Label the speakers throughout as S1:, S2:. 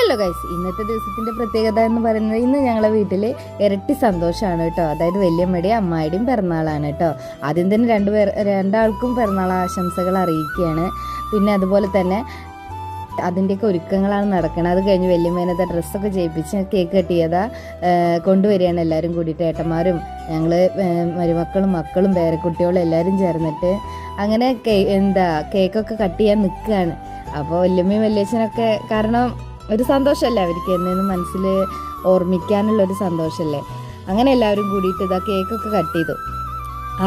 S1: Hello guys, ഇന്നത്തെ ദിവസത്തിൻ്റെ പ്രത്യേകത എന്ന് പറയുന്നത് ഇന്ന് ഞങ്ങളെ വീട്ടിൽ ഇരട്ടി സന്തോഷമാണ് കേട്ടോ. അതായത് വല്യമ്മയുടെയും അമ്മായിയുടെയും പിറന്നാളാണ് കേട്ടോ. ആദ്യം തന്നെ രണ്ടാൾക്കും പിറന്നാൾ ആശംസകൾ അറിയിക്കുകയാണ്. പിന്നെ അതുപോലെ തന്നെ അതിൻ്റെയൊക്കെ ഒരുക്കങ്ങളാണ് നടക്കുന്നത്. അത് കഴിഞ്ഞ് വല്യമ്മേനത്തെ ഡ്രസ്സൊക്കെ ചെയ്യിപ്പിച്ച് കേക്ക് കട്ടിയതാ കൊണ്ടുവരികയാണ് എല്ലാവരും കൂടിയിട്ട്. ഏട്ടന്മാരും ഞങ്ങൾ മരുമക്കളും മക്കളും പേരക്കുട്ടികളും എല്ലാവരും ചേർന്നിട്ട് അങ്ങനെ കേക്കൊക്കെ കട്ട് ചെയ്യാൻ നിൽക്കുകയാണ്. അപ്പോൾ വല്യമ്മയും വല്യച്ഛനൊക്കെ കാരണം ഒരു സന്തോഷമല്ലേ അവർക്ക്, എന്നും മനസ്സിൽ ഓർമ്മിക്കാനുള്ളൊരു സന്തോഷമല്ലേ. അങ്ങനെ എല്ലാവരും കൂടിയിട്ട് ഇതാ കേക്കൊക്കെ കട്ട് ചെയ്തു.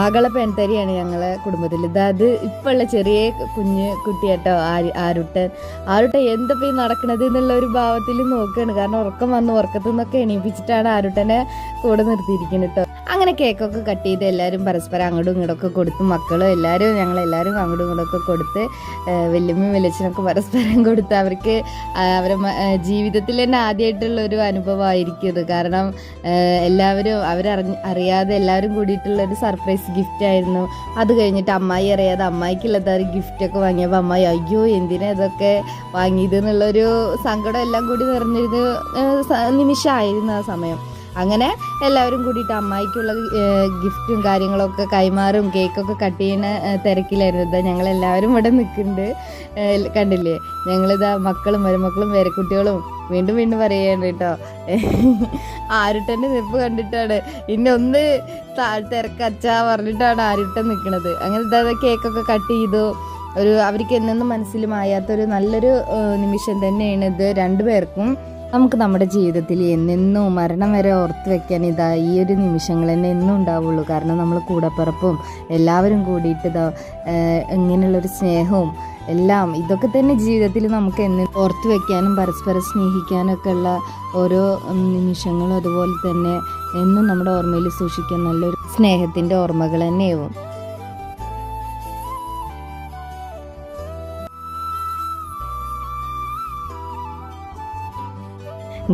S1: ആകളെ പെൺതരിയാണ് ഞങ്ങളെ കുടുംബത്തിൽ. അത് ഇപ്പോഴുള്ള ചെറിയ കുഞ്ഞ് കുട്ടിയാട്ടോ ആരുട്ടൻ എന്തപ്പോൾ ഈ നടക്കണത് എന്നുള്ള ഒരു ഭാവത്തിൽ നോക്കുകയാണ്. കാരണം ഉറക്കത്തു നിന്നൊക്കെ എണീപ്പിച്ചിട്ടാണ് ആരുട്ടനെ കൂടെ നിർത്തിയിരിക്കുന്നത് കേട്ടോ. അങ്ങനെ കേക്കൊക്കെ കട്ട് ചെയ്ത് എല്ലാവരും പരസ്പരം അങ്ങോട്ടും ഇങ്ങോട്ടൊക്കെ കൊടുത്ത് മക്കളും ഞങ്ങളെല്ലാവരും അങ്ങോട്ടും ഇങ്ങോട്ടൊക്കെ കൊടുത്ത് വല്യമ്മയും വല്യച്ഛനൊക്കെ പരസ്പരം കൊടുത്ത് അവർക്ക് അവരെ ജീവിതത്തിൽ തന്നെ ആദ്യമായിട്ടുള്ളൊരു അനുഭവമായിരിക്കും ഇത്. കാരണം എല്ലാവരും അറിയാതെ എല്ലാവരും കൂടിയിട്ടുള്ളൊരു സർപ്രൈസ് ഗിഫ്റ്റ് ആയിരുന്നു. അത് കഴിഞ്ഞിട്ട് അമ്മായി അറിയാതെ അമ്മായിക്കുള്ളത് ഒരു ഗിഫ്റ്റൊക്കെ വാങ്ങിയപ്പോൾ അമ്മായി അയ്യോ എന്തിനാ ഇതൊക്കെ വാങ്ങിയത് എന്നുള്ളൊരു സങ്കടം എല്ലാം കൂടി നിറഞ്ഞൊരു നിമിഷമായിരുന്നു ആ സമയം. അങ്ങനെ എല്ലാവരും കൂടിയിട്ട് അമ്മായിക്കുള്ള ഗിഫ്റ്റും കാര്യങ്ങളൊക്കെ കൈമാറും കേക്കൊക്കെ കട്ട് ചെയ്യുന്ന തിരക്കിലായിരുന്നു. ഇതാ ഞങ്ങളെല്ലാവരും ഇവിടെ നിൽക്കുന്നുണ്ട്, കണ്ടില്ലേ. ഞങ്ങളിതാ മക്കളും മരുമക്കളും പേരക്കുട്ടികളും വീണ്ടും പറയുകയാണ് കേട്ടോ. ആരുട്ടൻ്റെ നിപ്പ് കണ്ടിട്ടാണ് ഇന്നൊന്ന് തിരക്കച്ചാ പറഞ്ഞിട്ടാണ് ആരുട്ടൻ നിൽക്കുന്നത്. അങ്ങനെ ഇതാ കേക്കൊക്കെ കട്ട് ചെയ്തു. അവർക്ക് എന്നെന്നും മനസ്സിൽ മായാത്തൊരു നല്ലൊരു നിമിഷം തന്നെയാണ് ഇത് രണ്ടുപേർക്കും. നമുക്ക് നമ്മുടെ ജീവിതത്തിൽ എന്നെന്നും മരണം വരെ ഓർത്ത് വെക്കാൻ ഈ ഒരു നിമിഷങ്ങൾ തന്നെ എന്നും ഉണ്ടാവുള്ളൂ. കാരണം നമ്മൾ കൂടപ്പിറപ്പും എല്ലാവരും കൂടിയിട്ട് ഇങ്ങനെയുള്ളൊരു സ്നേഹവും എല്ലാം ഇതൊക്കെ തന്നെ ജീവിതത്തിൽ നമുക്ക് എന്നും ഓർത്ത് വെക്കാനും പരസ്പരം സ്നേഹിക്കാനൊക്കെ ഉള്ള ഓരോ നിമിഷങ്ങളും അതുപോലെ തന്നെ എന്നും നമ്മുടെ ഓർമ്മയിൽ സൂക്ഷിക്കാൻ നല്ലൊരു സ്നേഹത്തിൻ്റെ ഓർമ്മകൾ തന്നെയാവും.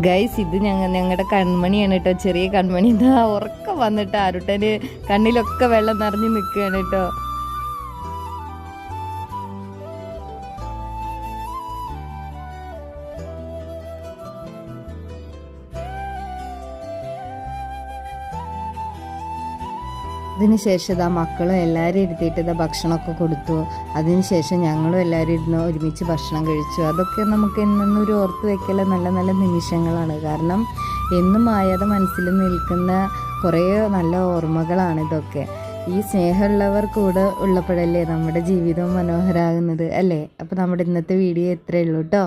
S1: ഗൈസ്, ഇത് ഞങ്ങളുടെ കൺമണിയാണ് കേട്ടോ, ചെറിയ കൺമണി. ഇതാ ഉറക്കം വന്നിട്ട് ആരുട്ടന് കണ്ണിലൊക്കെ വെള്ളം നിറഞ്ഞു നിൽക്കുകയാണ് കേട്ടോ. അതിനുശേഷം മക്കളും എല്ലാവരും ഇരുത്തിയിട്ട് ഭക്ഷണമൊക്കെ കൊടുത്തു. അതിനുശേഷം ഞങ്ങളും എല്ലാവരും ഇരുന്ന് ഒരുമിച്ച് ഭക്ഷണം കഴിച്ചു. അതൊക്കെ നമുക്ക് എന്നും ഒരു ഓർത്ത് വയ്ക്കല നല്ല നല്ല നിമിഷങ്ങളാണ്. കാരണം എന്നും മായാതെ മനസ്സിൽ നിൽക്കുന്ന കുറേ നല്ല ഓർമ്മകളാണ് ഇതൊക്കെ. ഈ സ്നേഹമുള്ളവർ കൂടെ ഉള്ളപ്പോഴല്ലേ നമ്മുടെ ജീവിതം മനോഹരമാകുന്നത് അല്ലേ. അപ്പോൾ നമ്മുടെ ഇന്നത്തെ വീഡിയോ ഇത്രയേ ഉള്ളൂ കേട്ടോ.